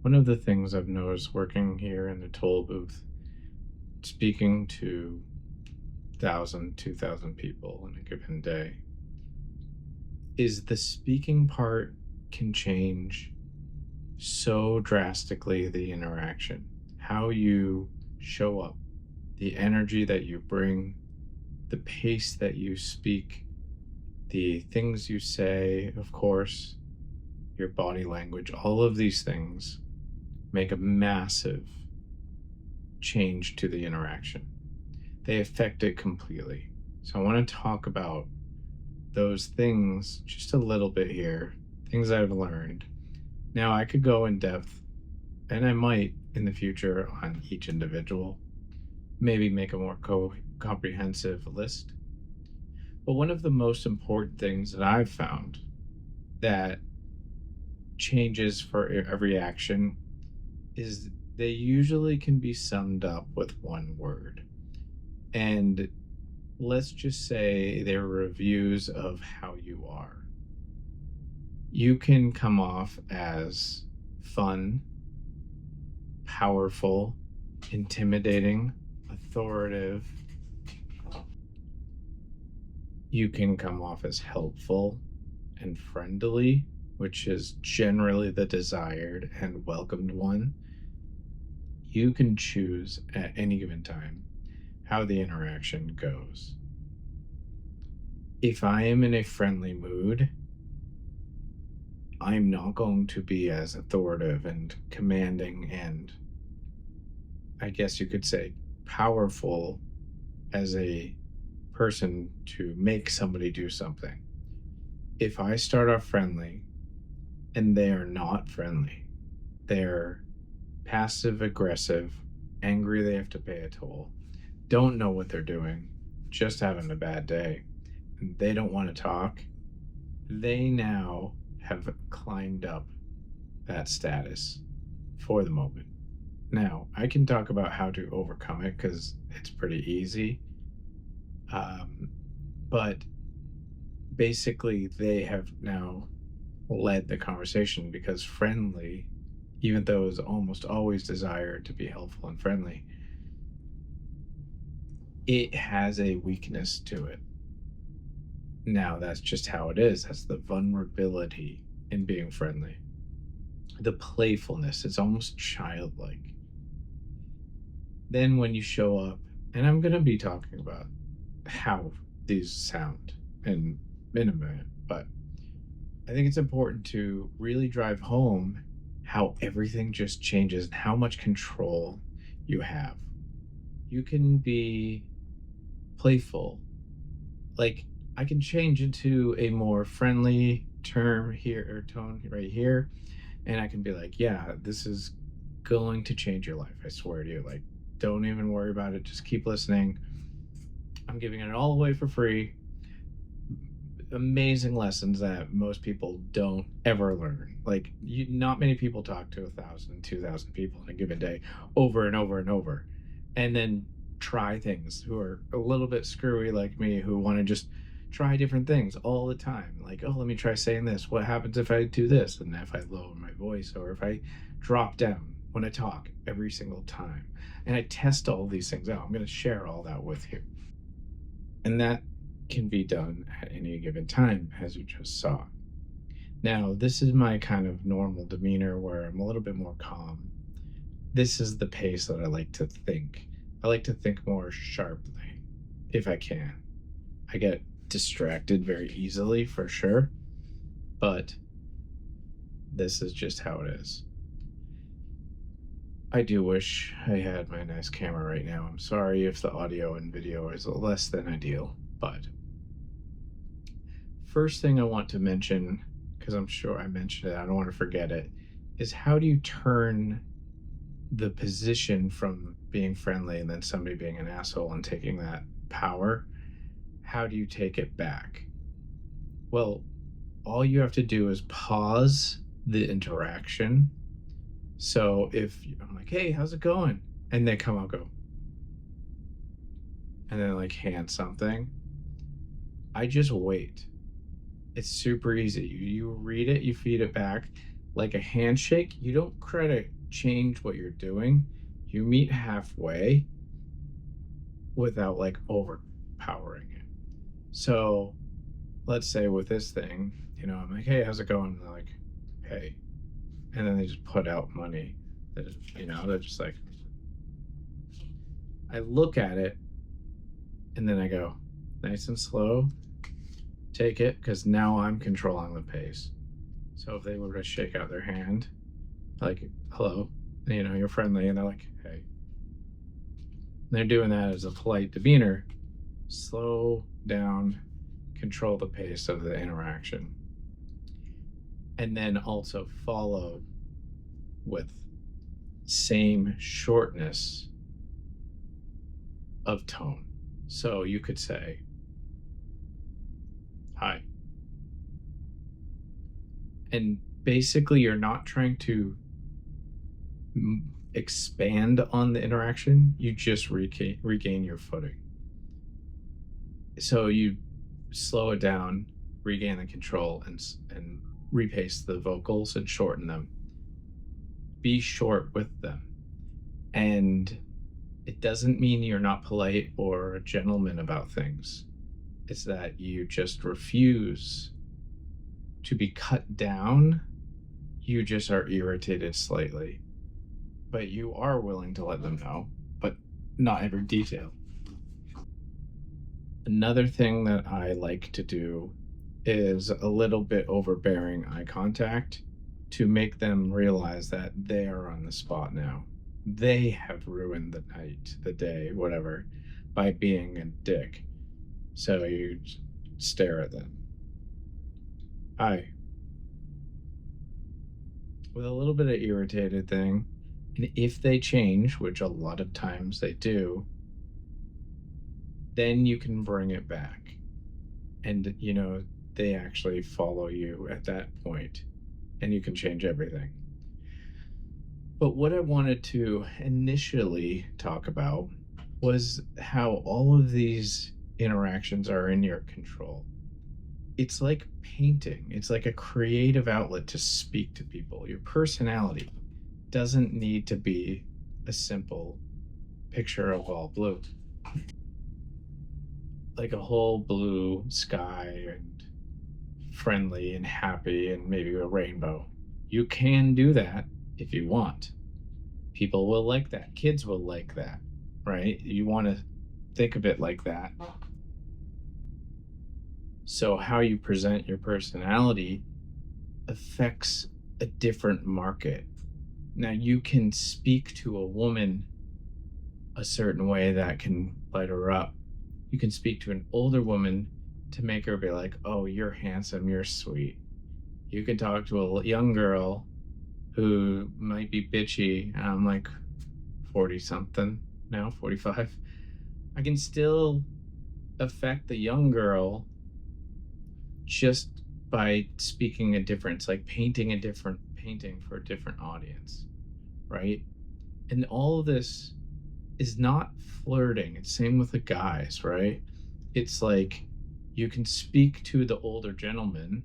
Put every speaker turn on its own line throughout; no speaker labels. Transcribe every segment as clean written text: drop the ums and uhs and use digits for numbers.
One of the things I've noticed working here in the toll booth, speaking to 1,000, 2,000 people in a given day, is the speaking part can change so drastically the interaction. How you show up, the energy that you bring, the pace that you speak, the things you say, of course, your body language, all of these things make a massive change to the interaction. They affect it completely. So I want to talk about those things just a little bit here, things I've learned. Now, I could go in depth, and I might in the future on each individual, maybe make a more comprehensive list. But one of the most important things that I've found that changes for every action is they usually can be summed up with one word. And let's just say they're reviews of how you are. You can come off as fun, powerful, intimidating, authoritative. You can come off as helpful and friendly, which is generally the desired and welcomed one. You can choose at any given time how the interaction goes. If I am in a friendly mood, I'm not going to be as authoritative and commanding and, I guess you could say, powerful as a person to make somebody do something. If I start off friendly and they are not friendly, they're passive aggressive, angry they have to pay a toll, don't know what they're doing, just having a bad day, and they don't want to talk, they now have climbed up that status for the moment. Now, I can talk about how to overcome it because it's pretty easy. Um, but basically, they have now led the conversation because friendly, even though it's almost always desired to be helpful and friendly, it has a weakness to it. Now, that's just how it is. That's the vulnerability in being friendly. The playfulness, it's almost childlike. Then, when you show up, and I'm going to be talking about how these sound in a minute, but I think it's important to really drive home how everything just changes and how much control you have. You can be playful. Like, I can change into a more friendly term here or tone right here, and I can be like, yeah, this is going to change your life. I swear to you. Like, don't even worry about it. Just keep listening. I'm giving it all away for free. Amazing lessons that most people don't ever learn. Like, not many people talk to 1,000, 2,000 people in a given day over and over and over, and then try things who are a little bit screwy like me, who want to just try different things all the time. Like, oh, let me try saying this. What happens if I do this? And if I lower my voice or if I drop down when I talk every single time. And I test all these things out. I'm going to share all that with you. And that can be done at any given time, as you just saw. Now, this is my kind of normal demeanor where I'm a little bit more calm. This is the pace that I like to think. I like to think more sharply if I can. I get distracted very easily for sure, but this is just how it is. I do wish I had my nice camera right now. I'm sorry if the audio and video is less than ideal, but first thing I want to mention, because I'm sure I mentioned it, I don't want to forget it, is how do you turn the position from being friendly and then somebody being an asshole and taking that power? How do you take it back? Well, all you have to do is pause the interaction. So if I'm like, hey, how's it going? And they come out, go, and then like hand something, I just wait. It's super easy. You read it, you feed it back. Like a handshake, you don't change what you're doing. You meet halfway without like overpowering it. So let's say with this thing, I'm like, hey, how's it going? And they're like, hey. And then they just put out money that, they're just like, I look at it and then I go, nice and slow, take it, because now I'm controlling the pace. So if they were to shake out their hand, like, hello, you're friendly, and they're like, hey. And they're doing that as a polite demeanor. Slow down, control the pace of the interaction. And then also follow with same shortness of tone. So you could say, hi. And basically, you're not trying to expand on the interaction, you just regain your footing. So you slow it down, regain the control, and repace the vocals and shorten them. Be short with them. And it doesn't mean you're not polite or a gentleman about things. It's that you just refuse to be cut down. You just are irritated slightly. But you are willing to let them know, but not every detail. Another thing that I like to do is a little bit overbearing eye contact to make them realize that they are on the spot now. They have ruined the night, the day, whatever, by being a dick. So you stare at them. Hi. With a little bit of irritated thing. And if they change, which a lot of times they do, then you can bring it back. And, they actually follow you at that point, and you can change everything. But what I wanted to initially talk about was how all of these interactions are in your control. It's like painting, it's like a creative outlet to speak to people. Your personality doesn't need to be a simple picture of all blue. Like a whole blue sky and friendly and happy and maybe a rainbow. You can do that if you want. People will like that. Kids will like that, right? You want to think of it like that. So, how you present your personality affects a different market. Now, you can speak to a woman a certain way that can light her up. You can speak to an older woman to make her be like, oh, you're handsome, you're sweet. You can talk to a young girl who might be bitchy, and I'm like 40 something now, 45. I can still affect the young girl just by speaking a difference, like painting a different painting for a different audience, right? And all of this is not flirting. It's same with the guys, right? It's like you can speak to the older gentleman,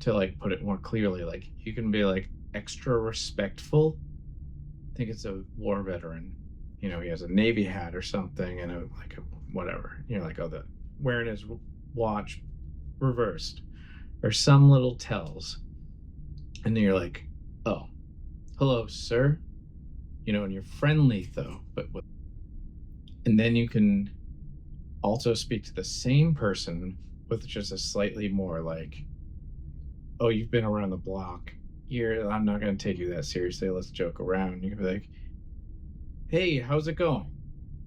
to like put it more clearly, like you can be like extra respectful. I think it's a war veteran. He has a Navy hat or something and a whatever. You're like, oh, the wearing his watch reversed or some little tells. And then you're like, oh, hello, sir. And you're friendly though, and then you can also speak to the same person with just a slightly more like, oh, you've been around the block. I'm not going to take you that seriously. Let's joke around. You can be like, hey, how's it going?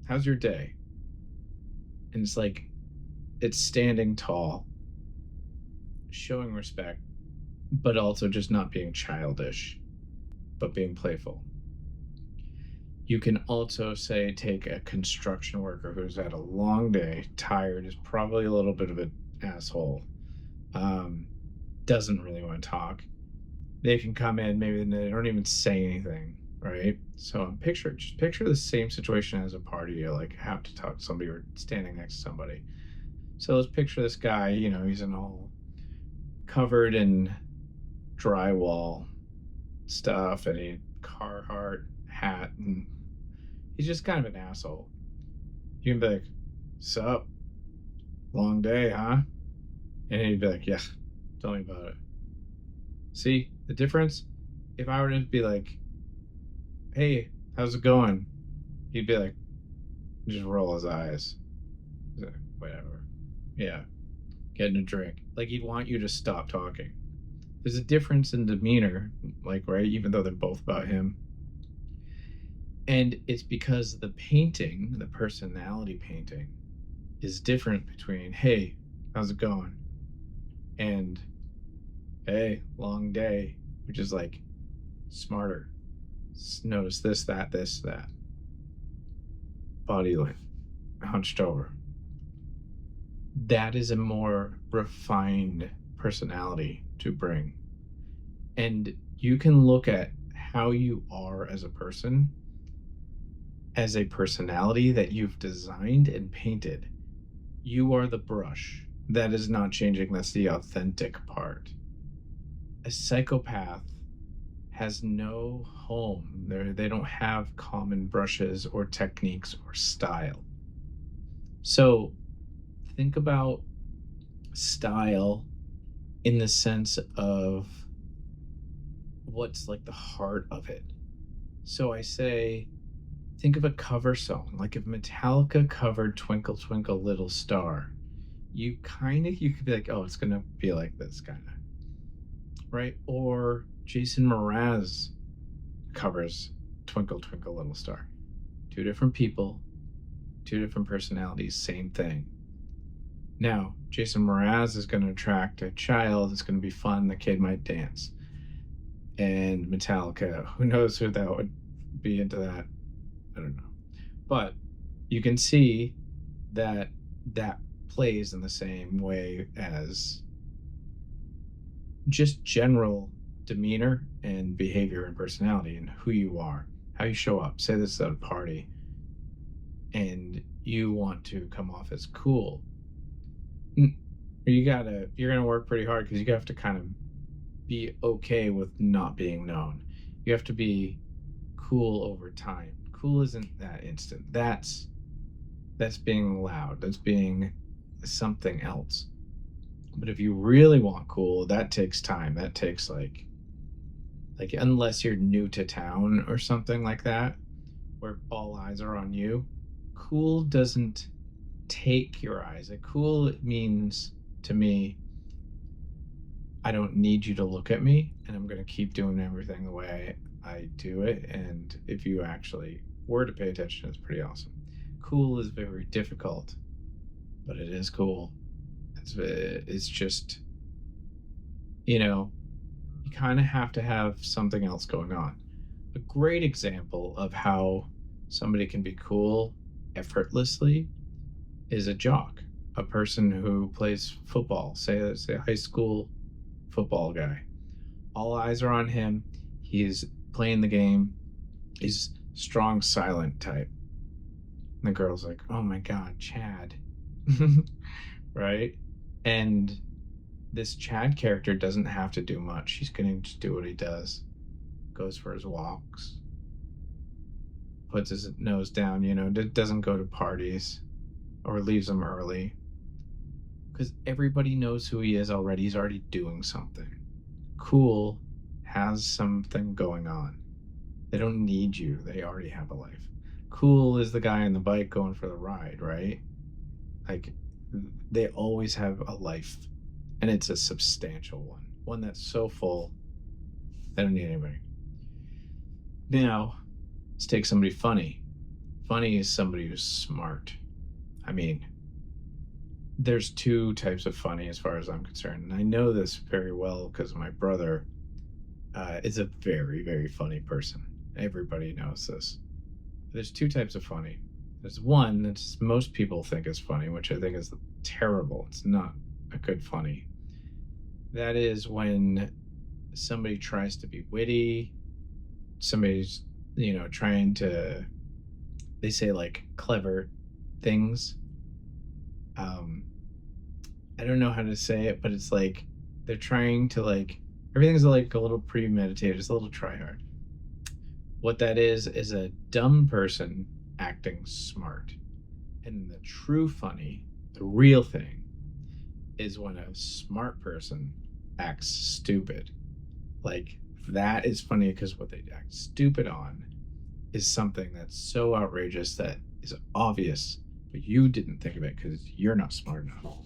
How's your day? And it's like, it's standing tall, showing respect, but also just not being childish, but being playful. You can also say, take a construction worker who's had a long day, tired, is probably a little bit of an asshole, doesn't really want to talk. They can come in, maybe they don't even say anything, right? So picture the same situation as a party. You like have to talk to somebody or standing next to somebody. So let's picture this guy. He's in all covered in drywall, stuff and he Carhartt hat, and he's just kind of an asshole. You can be like, "Sup? Long day, huh?" And he'd be like, "Yeah, tell me about it." See the difference? If I were to be like, "Hey, how's it going?" He'd be like, just roll his eyes. He's like, whatever. Yeah, getting a drink. Like he'd want you to stop talking. There's a difference in demeanor, like, right? Even though they're both about him. And it's because the painting, the personality painting, is different between, hey, how's it going? And hey, long day, which is like smarter. Notice this, that, this, that. Body like hunched over. That is a more refined personality to bring. And you can look at how you are as a person as a personality that you've designed and painted. You are the brush. That is not changing. That's the authentic part. A psychopath has no home. They don't have common brushes or techniques or style. So think about style in the sense of what's like the heart of it. So I say, think of a cover song. Like if Metallica covered Twinkle Twinkle Little Star, you could be like, oh, it's gonna be like this kind of, right? Or Jason Mraz covers Twinkle Twinkle Little Star. Two different people, two different personalities, same thing. Now, Jason Mraz is going to attract a child. It's going to be fun. The kid might dance. And Metallica, who knows who that would be into that? I don't know. But you can see that that plays in the same way as just general demeanor and behavior and personality and who you are, how you show up. Say this is at a party and you want to come off as cool. You're gonna work pretty hard because you have to kind of be okay with not being known. You have to be cool over time. Cool isn't that instant. That's being loud. That's being something else. But if you really want cool, that takes time. That takes like unless you're new to town or something like that, where all eyes are on you, cool doesn't take your eyes. Like cool means to me, I don't need you to look at me and I'm going to keep doing everything the way I do it. And if you actually were to pay attention, it's pretty awesome. Cool is very difficult, but it is cool. It's just, you know, you kind of have to have something else going on. A great example of how somebody can be cool effortlessly is a jock, a person who plays football, say a high school football guy. All eyes are on him. He's playing the game. He's strong, silent type. And the girl's like, oh my God, Chad. Right? And this Chad character doesn't have to do much. He's going to just do what he does. Goes for his walks. Puts his nose down, doesn't go to parties or leaves them early. Because everybody knows who he is already. He's already doing something. Cool has something going on. They don't need you. They already have a life. Cool is the guy on the bike going for the ride, right? Like, they always have a life. And it's a substantial one. One that's so full, they don't need anybody. Now, let's take somebody funny. Funny is somebody who's smart. I mean, there's two types of funny as far as I'm concerned. And I know this very well because my brother is a very, very funny person. Everybody knows this. There's two types of funny. There's one that most people think is funny, which I think is terrible. It's not a good funny. That is when somebody tries to be witty. Somebody's, trying to, they say like clever things. I don't know how to say it, but it's like they're trying to like Everything's like a little premeditated. It's a little try hard. What that is a dumb person acting smart. And the true funny, the real thing, is when a smart person acts stupid. Like, that is funny because what they act stupid on is something that's so outrageous that is obvious, but you didn't think of it because you're not smart enough.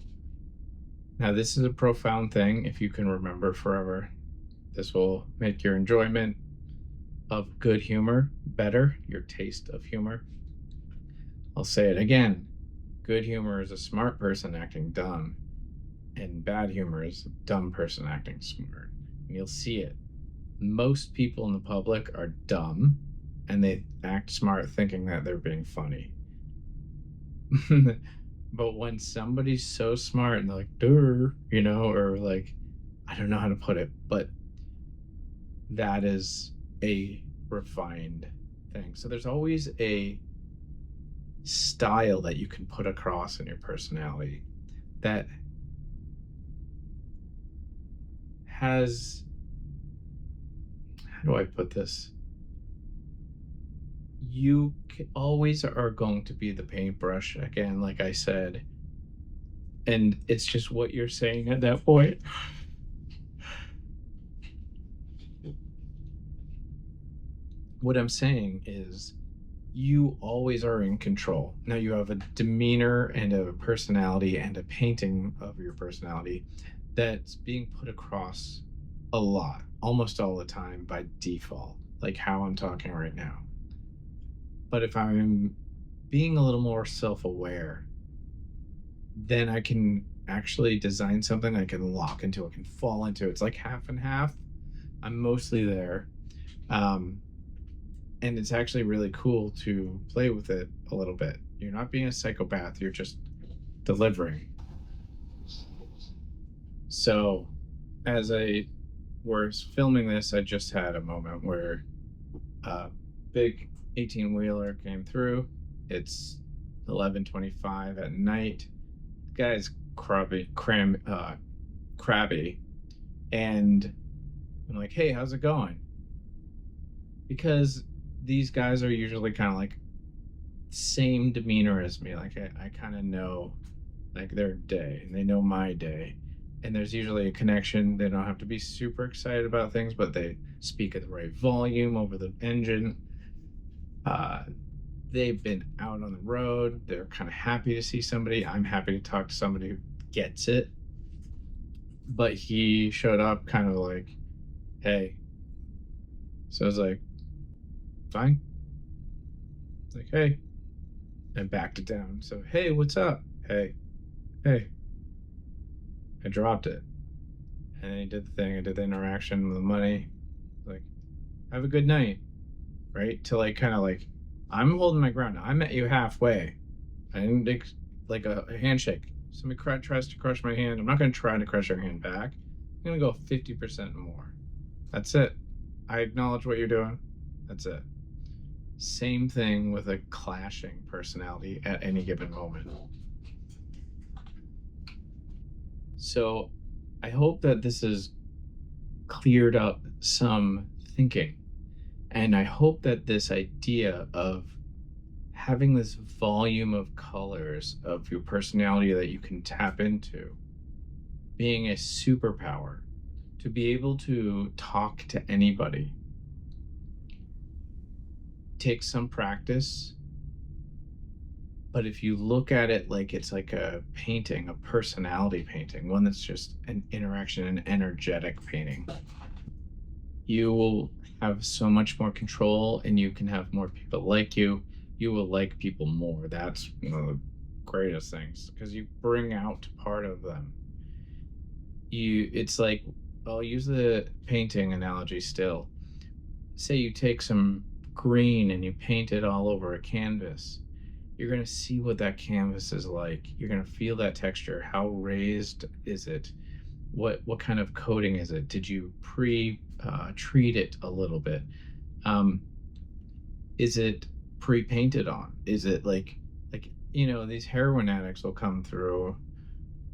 Now, this is a profound thing. If you can remember forever, this will make your enjoyment of good humor better, your taste of humor. I'll say it again. Good humor is a smart person acting dumb, and bad humor is a dumb person acting smart. And you'll see it. Most people in the public are dumb, and they act smart thinking that they're being funny. But when somebody's so smart and they're like, "Durr," or like, I don't know how to put it, but that is a refined thing. So there's always a style that you can put across in your personality that has, how do I put this? You always are going to be the paintbrush again, like I said, and it's just what you're saying at that point. What I'm saying is you always are in control. Now you have a demeanor and a personality and a painting of your personality that's being put across a lot, almost all the time by default, like how I'm talking right now. But if I'm being a little more self aware, then I can actually design something I can lock into, I can fall into. It's like half and half. I'm mostly there. Um, and it's actually really cool to play with it a little bit. You're not being a psychopath, you're just delivering. So, as I was filming this, I just had a moment where a big 18 wheeler came through. It's 11:25 at night. The guy's crabby, and I'm like, "Hey, how's it going?" Because these guys are usually kind of like same demeanor as me. Like I kind of know like their day and they know my day. And there's usually a connection. They don't have to be super excited about things, but they speak at the right volume over the engine. Uh, they've been out on the road. They're kind of happy to see somebody. I'm happy to talk to somebody who gets it. But he showed up kind of like, hey. So I was like, fine. Like, hey. And backed it down. So, hey, what's up? Hey, hey. I dropped it. And then he did the thing. I did the interaction with the money. Like, have a good night. Right? To like kind of like, I'm holding my ground. I met you halfway. I didn't like a handshake. Somebody tries to crush my hand. I'm not going to try to crush your hand back. I'm going to go 50% more. That's it. I acknowledge what you're doing. That's it. Same thing with a clashing personality at any given moment. So I hope that this has cleared up some thinking. And I hope that this idea of having this volume of colors of your personality that you can tap into being a superpower to be able to talk to anybody takes some practice. But if you look at it like it's like a painting, a personality painting, one that's just an interaction, an energetic painting, you will have so much more control and you can have more people like you. You will like people more. That's one of the greatest things because you bring out part of them. It's like, I'll use the painting analogy still. Say you take some green and you paint it all over a canvas. You're going to see what that canvas is like. You're going to feel that texture. How raised is it? What kind of coating is it? Did you treat it a little bit? Is it pre-painted on? Is it like these heroin addicts will come through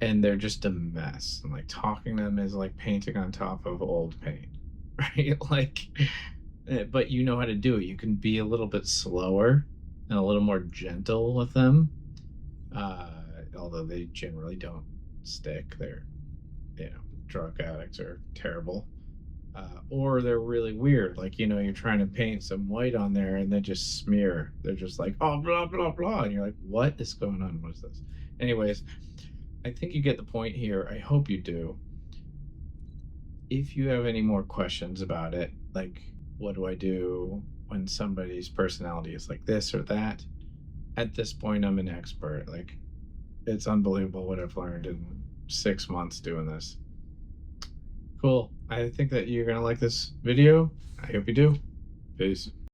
and they're just a mess. And like talking to them is like painting on top of old paint, right? Like, but you know how to do it. You can be a little bit slower and a little more gentle with them. Uh, Although they generally don't stick. They're, drug addicts are terrible. Or they're really weird. Like, you're trying to paint some white on there and they just smear. They're just like, oh, blah, blah, blah. And you're like, what is going on? What is this? Anyways, I think you get the point here. I hope you do. If you have any more questions about it, like, what do I do when somebody's personality is like this or that? At this point, I'm an expert. Like, it's unbelievable what I've learned in 6 months doing this. Cool. I think that you're going to like this video. I hope you do. Peace.